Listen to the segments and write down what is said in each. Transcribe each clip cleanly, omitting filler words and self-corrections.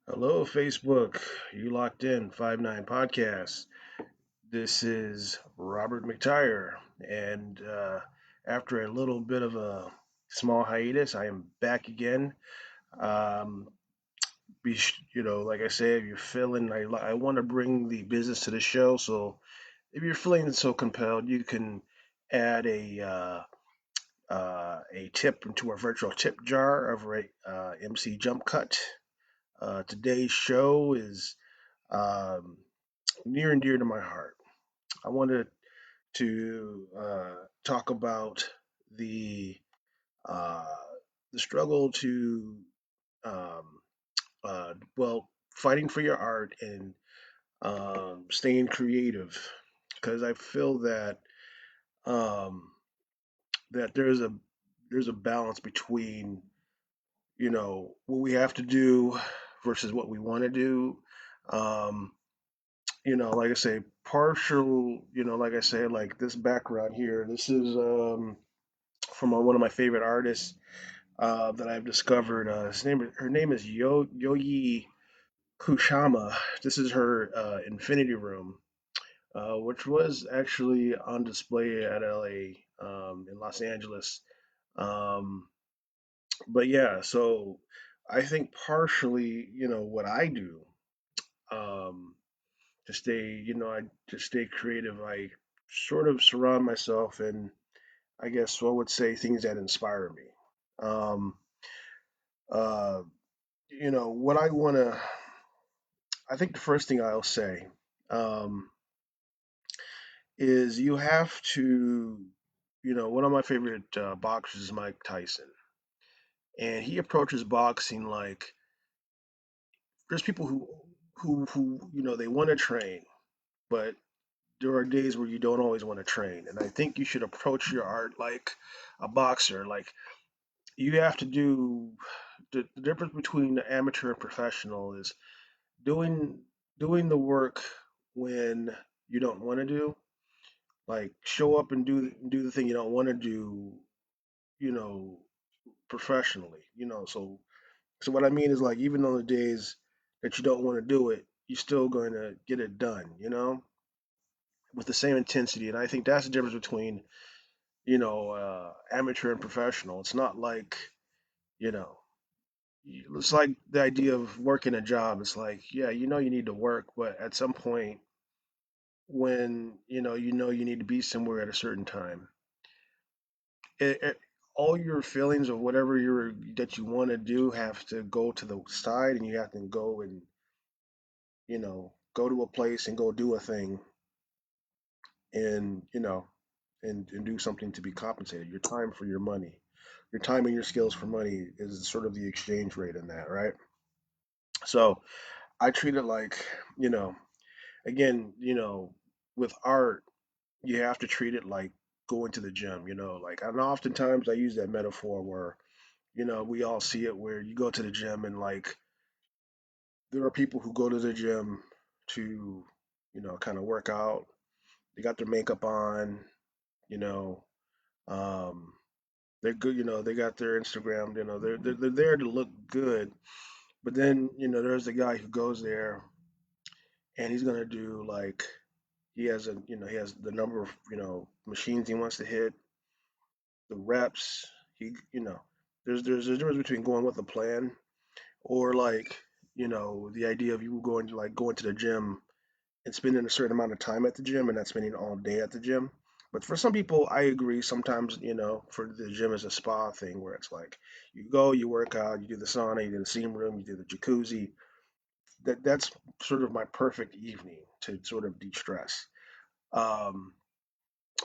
Hello, Facebook. You locked in 5-9 Podcast. This is Robert McTyre. And after a little bit of a small hiatus, I am back again. Um, like I said, if you're feeling, I want to bring the business to the show. So if you're feeling so compelled, you can add a tip into our virtual tip jar over at MC Jump Cut. Today's show is um, near and dear to my heart. I wanted to talk about the uh, the struggle to um, fighting for your art and staying creative, because I feel um, that there's a balance between what we have to do versus what we want to do. Um, like I say, partial, like I say, like this background here, this is from one of my favorite artists that I've discovered. Her name is Yoyi Kushama. This is her Infinity Room, which was actually on display at LA in Los Angeles. Um, but yeah, so I think partially, what I do. Um, to stay, to stay creative. I sort of surround myself in, I guess, I would say things that inspire me. Um, uh, what I want to, I think the first thing I'll say um, is you have to, one of my favorite boxers is Mike Tyson, and he approaches boxing like there's people who they want to train, but there are days where you don't always want to train. And I think you should approach your art like a boxer. Like you have to do the difference between the amateur and professional is doing doing the work when you don't want to do. Like show up and do the thing you don't want to do, you know, professionally. So what I mean is like even on the days that you don't want to do it, you're still going to get it done, with the same intensity. And I think that's the difference between amateur and professional. It's not like, you know, it's like the idea of working a job. It's like, yeah, you need to work, but at some point when, you need to be somewhere at a certain time, it, all your feelings of whatever that you want to do have to go to the side and you have to go and, go to a place and go do a thing and, and do something to be compensated. Your time for your money. Your time and your skills for money is sort of the exchange rate in that, right? So I treat it like, you know, again, with art, you have to treat it like going to the gym, like, and oftentimes I use that metaphor where, we all see it where you go to the gym and like there are people who go to the gym to, kind of work out. They got their makeup on, you know, um, they're good, they got their Instagram, they're there to look good. But then, there's the guy who goes there and he's gonna do like he has the number of machines he wants to hit, the reps. There's a difference between going with a plan or like the idea of you going to the gym and spending a certain amount of time at the gym and not spending all day at the gym. But for some people, I agree. Sometimes, for the gym is a spa thing where it's like you go, you work out, you do the sauna, you do the steam room, you do the jacuzzi. That's sort of my perfect evening to sort of de-stress. Um,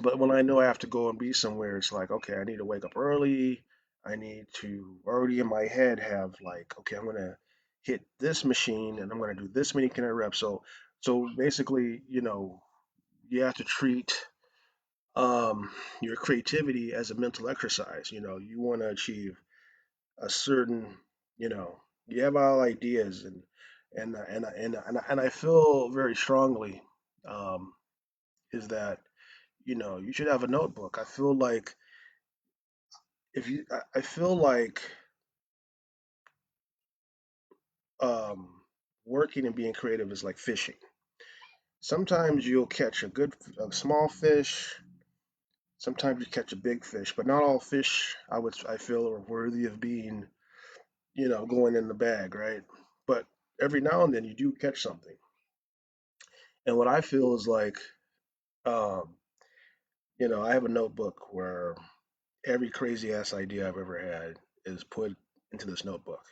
but when I know I have to go and be somewhere, it's like, okay, I need to wake up early. I need to already in my head have like, okay, I'm gonna hit this machine and I'm gonna do this many kind of reps. So basically, you have to treat your creativity as a mental exercise. You want to achieve a certain, you know, you have all ideas and I feel very strongly um, is that you should have a notebook. I feel like if you, I feel like um, working and being creative is like fishing. Sometimes you'll catch a small fish. Sometimes you catch a big fish, but not all fish I feel are worthy of being, going in the bag, right? But every now and then you do catch something. And what I feel is like, um, I have a notebook where every crazy ass idea I've ever had is put into this notebook,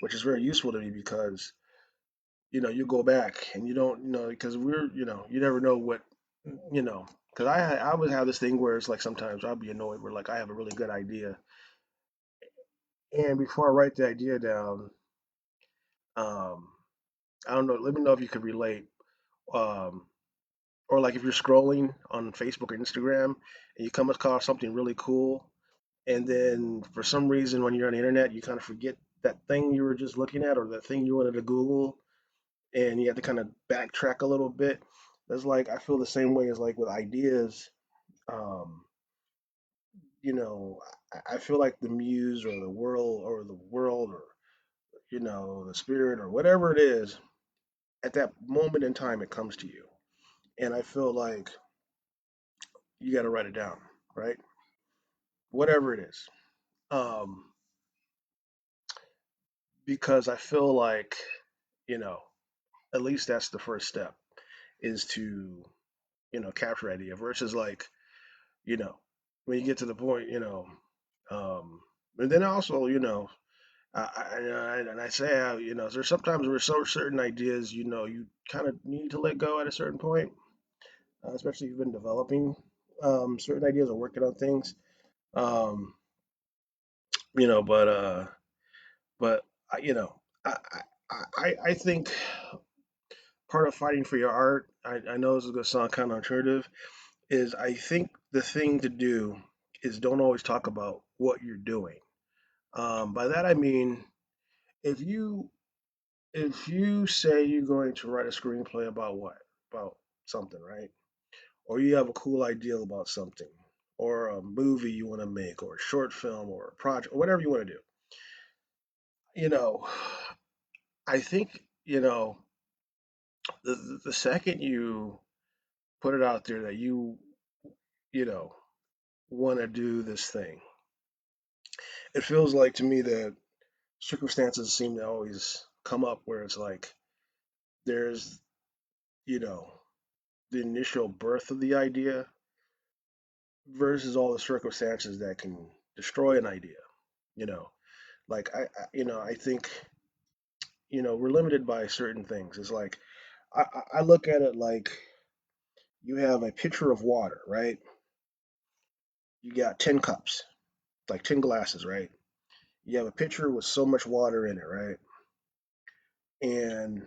which is very useful to me because you go back and you don't, because you never know what, because I would have this thing where it's like sometimes I'll be annoyed where like I have a really good idea, and before I write the idea down, um, I don't know. Let me know if you could relate, um, or like if you're scrolling on Facebook or Instagram and you come across something really cool, and then for some reason when you're on the internet you kind of forget that thing you were just looking at or that thing you wanted to Google, and you have to kind of backtrack a little bit. That's like I feel the same way as like with ideas. Um, you know, I feel like the muse or the world or the spirit or whatever it is at that moment in time it comes to you, and I feel like you got to write it down, right? Whatever it is, um, because I feel like you know at least that's the first step is to capture idea versus like you know when you get to the point um, and then also and I say there's sometimes where certain ideas you kind of need to let go at a certain point, especially if you've been developing certain ideas or working on things. Um, but but you know, I, I think part of fighting for your art, I know this is gonna sound kind of alternative, is I think the thing to do is don't always talk about what you're doing. By that I mean if you say you're going to write a screenplay about what about something, right? Or you have a cool idea about something, or a movie you want to make, or a short film, or a project, or whatever you want to do. You know, I think the second you put it out there that you know want to do this thing, it feels like to me that circumstances seem to always come up where it's like there's you know the initial birth of the idea versus all the circumstances that can destroy an idea. You know, like I think we're limited by certain things. It's like I look at it like you have a pitcher of water, right? You got 10 cups, like 10 glasses, right? You have a pitcher with so much water in it, right? And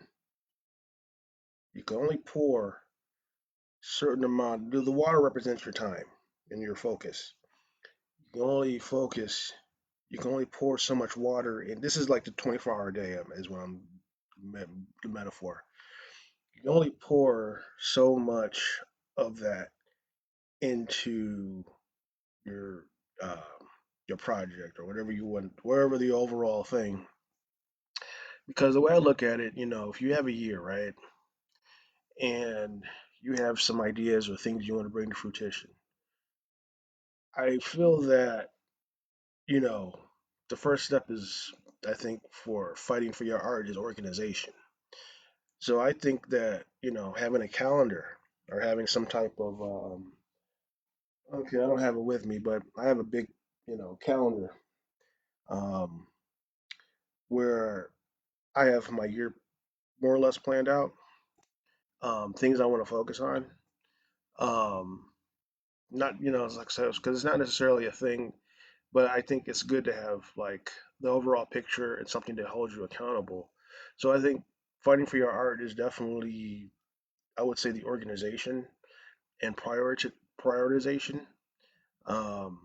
you can only pour certain amount. The water represents your time and your focus. You can only focus. You can only pour so much water in. This is like the 24-hour day is what I'm the metaphor. You can only pour so much of that into your um, your project or whatever you want, wherever the overall thing. Because the way I look at it, if you have a year, right, and you have some ideas or things you want to bring to fruition, I feel that you know the first step is, I think, for fighting for your art is organization. So I think that having a calendar or having some type of okay, I don't have it with me, but I have a big calendar um, where I have my year more or less planned out, things I want to focus on. Um, not it's like so because it's not necessarily a thing, but I think it's good to have like the overall picture and something to hold you accountable. So I think fighting for your art is definitely, I would say, the organization and prioritization. Um,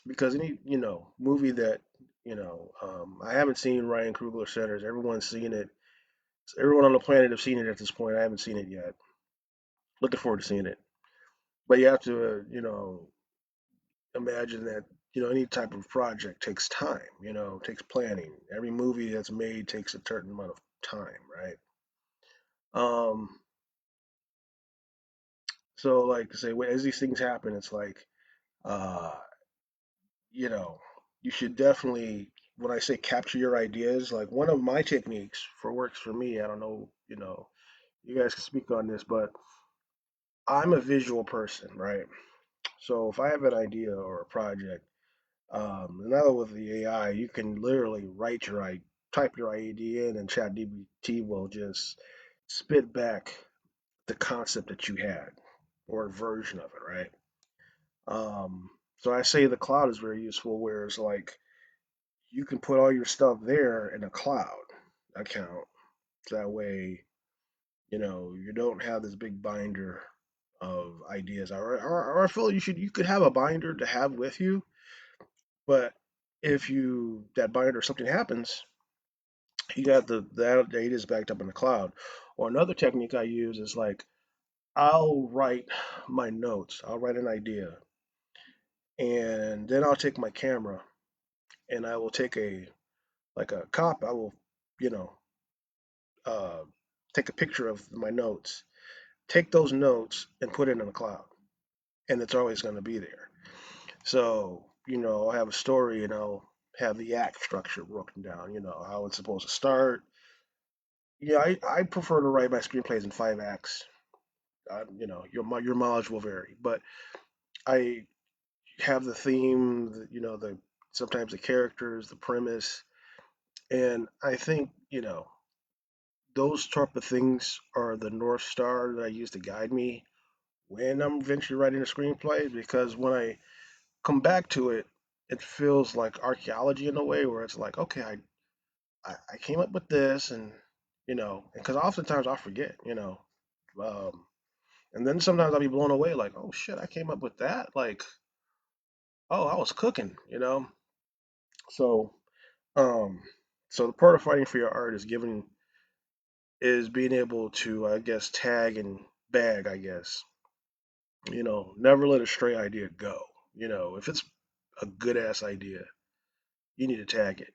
because any movie that I haven't seen Ryan Coogler Centers. Everyone's seen it. Everyone on the planet have seen it at this point. I haven't seen it yet. Looking forward to seeing it. But you have to imagine that any type of project takes time, takes planning. Every movie that's made takes a certain amount of time, right? Um, so like I say, as these things happen, it's like, uh, you know, you should definitely, when I say capture your ideas, like one of my techniques for works for me, I don't know, you guys can speak on this, but I'm a visual person, right? So if I have an idea or a project, now with the AI, you can literally type your idea in, and ChatGPT will just spit back the concept that you had or a version of it, right? So I say the cloud is very useful, whereas like you can put all your stuff there in a cloud account. That way, you don't have this big binder of ideas. Or I feel you could have a binder to have with you, but if that binder something happens, you got that data is backed up in the cloud. Or another technique I use is like I'll write my notes. I'll write an idea, and then I'll take my camera and I will take a cop. I will, you know, uh, take a picture of my notes, take those notes and put it in the cloud, and it's always going to be there. So, I'll have a story and I'll have the act structure broken down, how it's supposed to start. Yeah, I prefer to write my screenplays in 5 acts. Your mileage will vary, but I have the theme, the sometimes the characters, the premise, and I think those type of things are the north star that I use to guide me when I'm eventually writing a screenplay. Because when I come back to it, it feels like archaeology in a way where it's like, okay, I came up with this, and because oftentimes I'll forget, um, and then sometimes I'll be blown away, like, oh shit, I came up with that, like, oh, I was cooking, So, um, so the part of fighting for your art is being able to, I guess, tag and bag, I guess. Never let a stray idea go. If it's a good ass idea, you need to tag it,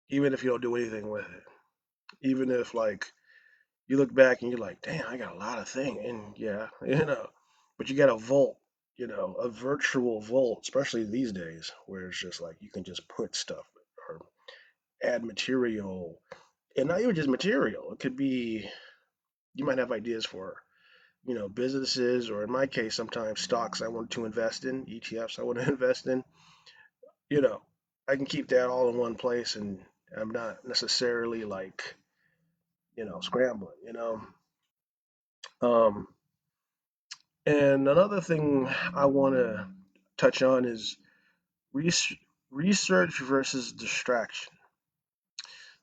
even if you don't do anything with it. Even if like you look back and you're like, damn, I got a lot of things, and yeah, but you got a vault, a virtual vault, especially these days, where it's just like you can just put stuff or add material, and not even just material. It could be you might have ideas for businesses, or in my case, sometimes stocks I want to invest in, ETFs I want to invest in. You know, I can keep that all in one place, and I'm not necessarily like scrambling. Um, and another thing I want to touch on is res- research versus distraction.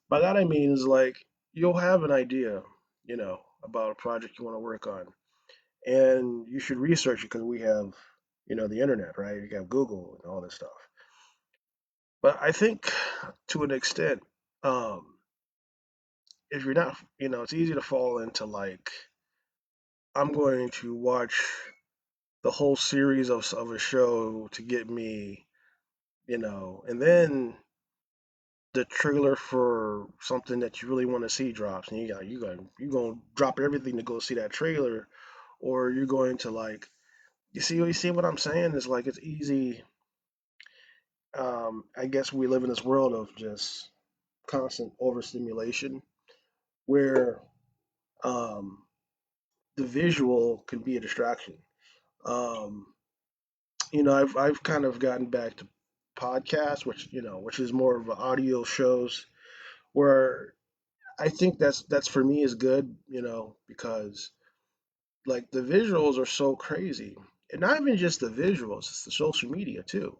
By that I mean is like you'll have an idea, about a project you want to work on, and you should research it because we have, the internet, right? You have Google and all this stuff. But I think to an extent, um, if you're not, it's easy to fall into like, I'm going to watch the whole series of a show to get me, and then the trailer for something that you really want to see drops, and you gonna drop everything to go see that trailer, or you're going to like, you see what I'm saying is like it's easy. I guess we live in this world of just constant overstimulation where um, the visual can be a distraction. Um, I've kind of gotten back to podcasts, which is more of audio shows, where I think that's for me is good, because like the visuals are so crazy, and not even just the visuals, it's the social media too.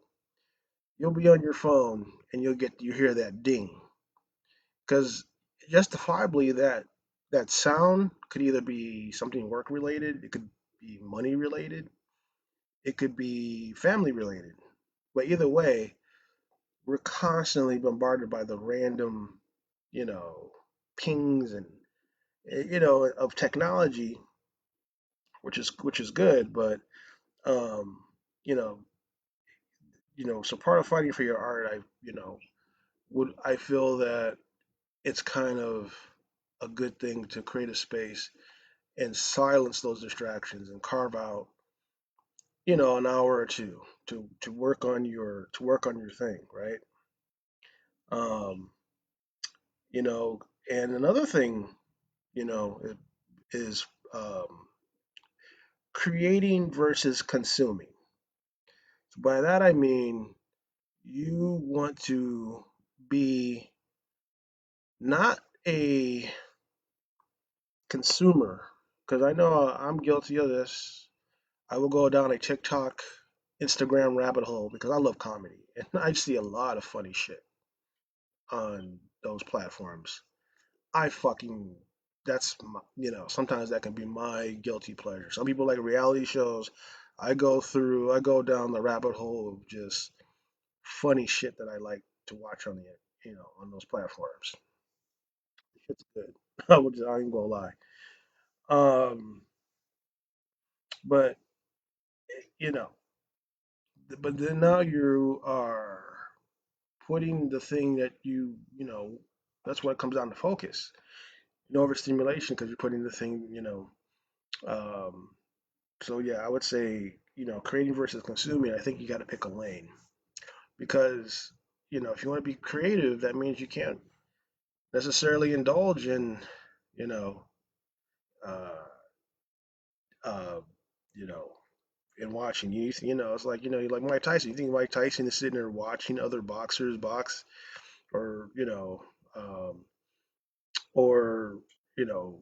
You'll be on your phone and you hear that ding, because justifiably that sound could either be something work related, it could be money related, it could be family related. But either way, we're constantly bombarded by the random, you know, pings and of technology, which is good, but um, you know, so part of fighting for your art, I feel that it's kind of a good thing to create a space and silence those distractions and carve out, an hour or two to work on your thing, right? Um, you know, and another thing, is creating versus consuming. So by that I mean you want to be not a consumer, because I know I'm guilty of this. I will go down a TikTok, Instagram rabbit hole because I love comedy and I see a lot of funny shit on those platforms. I fucking that's my, sometimes that can be my guilty pleasure. Some people like reality shows. I go down the rabbit hole of just funny shit that I like to watch on those platforms. It's good. I ain't gonna lie. Um, but you know, but then now you are putting the thing that that's what comes down to focus. Overstimulation because you're putting the thing. Um, so yeah, I would say creating versus consuming. I think you got to pick a lane because if you want to be creative, that means you can't necessarily indulge in you know uh, uh, you know in watching. It's like you like Mike Tyson. You think Mike Tyson is sitting there watching other boxers box, or or you know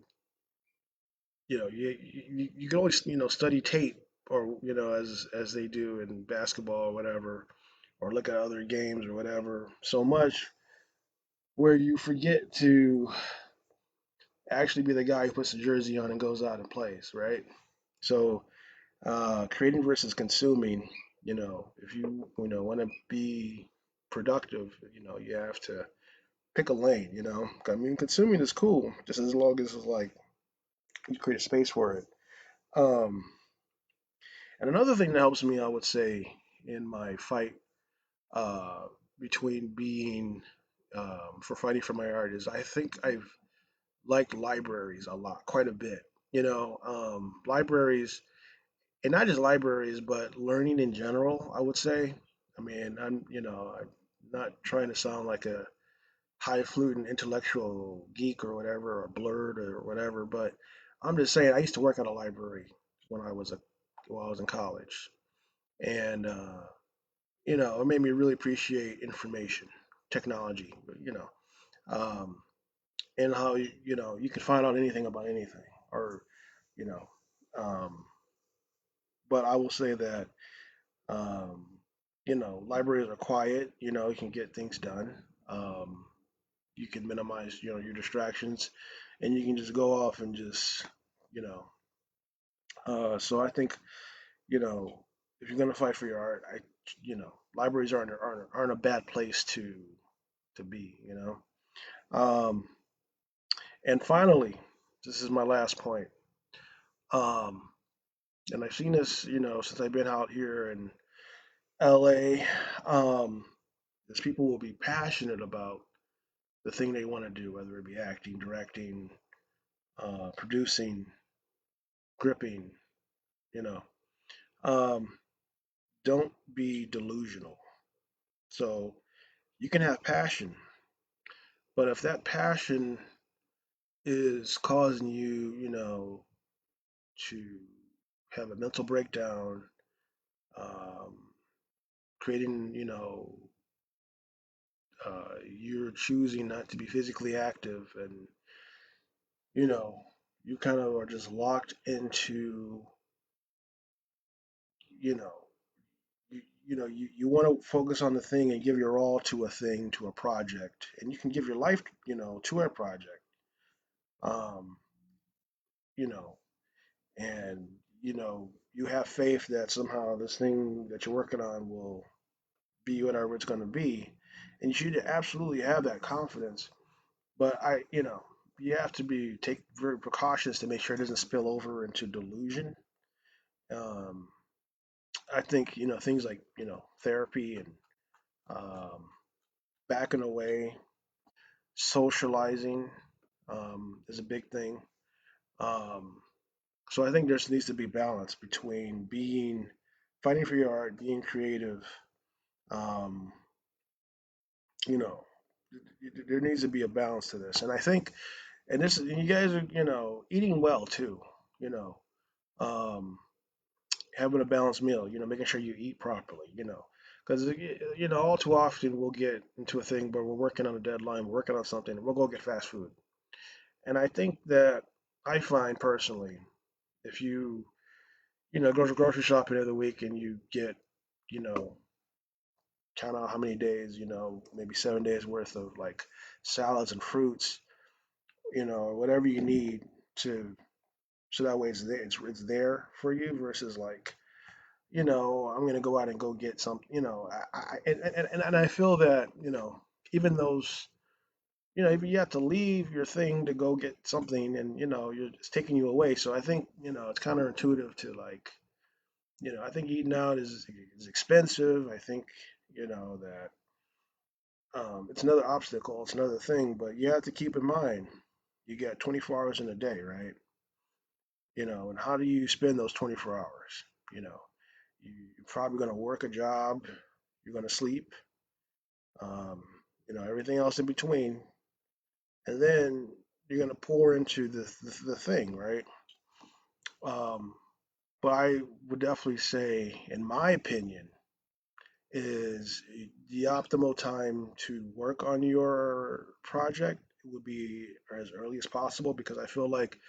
you can always study tape, or as they do in basketball or whatever, or look at other games or whatever so much where you forget to actually be the guy who puts the jersey on and goes out and plays, right? So creating versus consuming, if you want to be productive, you have to pick a lane. I mean, consuming is cool just as long as it's like you create a space for it. um And another thing that helps me, I would say, in my fight uh, between being for fighting for my art is I think I've liked libraries a lot, quite a bit. Libraries, and not just libraries, but learning in general, I would say. I mean, I'm not trying to sound like a highfalutin intellectual geek or whatever, or blurred or whatever, but I'm just saying I used to work at a library when I was a while I was in college, and it made me really appreciate information technology, um, and how you can find out anything about anything, or you know, um, but I will say that um, libraries are quiet. You can get things done. Um, you can minimize your distractions, and you can just go off and just you know. So I think you know if you're gonna fight for your art, libraries aren't a bad place to be. Um, and finally, this is my last point. Um, and I've seen this, since I've been out here in LA, is people will be passionate about the thing they want to do, whether it be acting, directing, producing, gripping, you know. Um, don't be delusional. So you can have passion, but if that passion is causing you, to have a mental breakdown, um, creating, you're choosing not to be physically active, and you know, you kind of are just locked into, you know, you want to focus on the thing and give your all to a thing, to a project, and you can give your life, to a project, um, you know, and you have faith that somehow this thing that you're working on will be whatever it's going to be, and you should absolutely have that confidence. But you have to be take very precautious to make sure it doesn't spill over into delusion. Um, I think things like therapy and um, backing away, socializing is a big thing. Um, so I think there needs to be balance between being fighting for your art, being creative. Um, you know, there needs to be a balance to this, and I think, and this, you guys are eating well too. You know, um, having a balanced meal. Making sure you eat properly. Because all too often we'll get into a thing where we're working on a deadline, we're working on something, and we'll go get fast food. And I think that I find personally, if you go grocery shopping the other week and you get, you know, count out how many days, maybe 7 days worth of like salads and fruits, whatever you need to, so that way it's there for you versus like, I'm gonna go out and go get some, and I feel that, even those, even you have to leave your thing to go get something and, it's taking you away. So I think, it's counterintuitive to like, I think eating out is expensive. I think, that it's another obstacle, it's another thing, but you have to keep in mind you got 24 hours in a day, right? And how do you spend those 24 hours? You know, you're probably going to work a job, you're going to sleep, um, everything else in between, and then you're going to pour into the thing, right? Um, but I would definitely say, in my opinion, is the optimal time to work on your project would be as early as possible because I feel like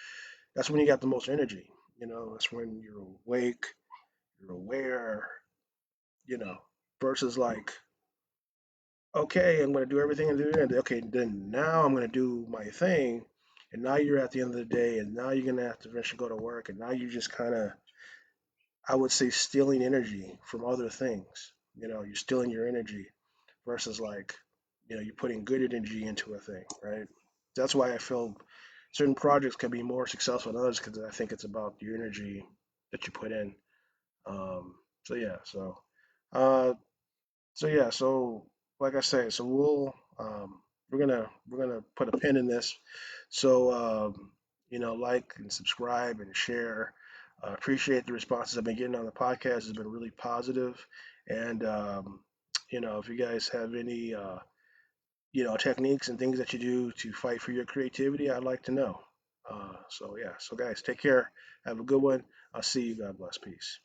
that's when you got the most energy. That's when you're awake, you're aware, you know, versus like, okay, I'm going to do everything and do it. Okay, then now I'm going to do my thing. And now you're at the end of the day, and now you're going to have to eventually go to work. And now you're just kind of, I would say, stealing energy from other things. You're stealing your energy versus like, you're putting good energy into a thing, right? That's why I feel certain projects can be more successful than others because I think it's about your energy that you put in. So yeah, uh, so like I say, so we're gonna put a pin in this. So like and subscribe and share. Appreciate the responses I've been getting on the podcast. It's been really positive. And if you guys have any techniques and things that you do to fight for your creativity, I'd like to know. So yeah, so guys, take care. Have a good one. I'll see you. God bless. Peace.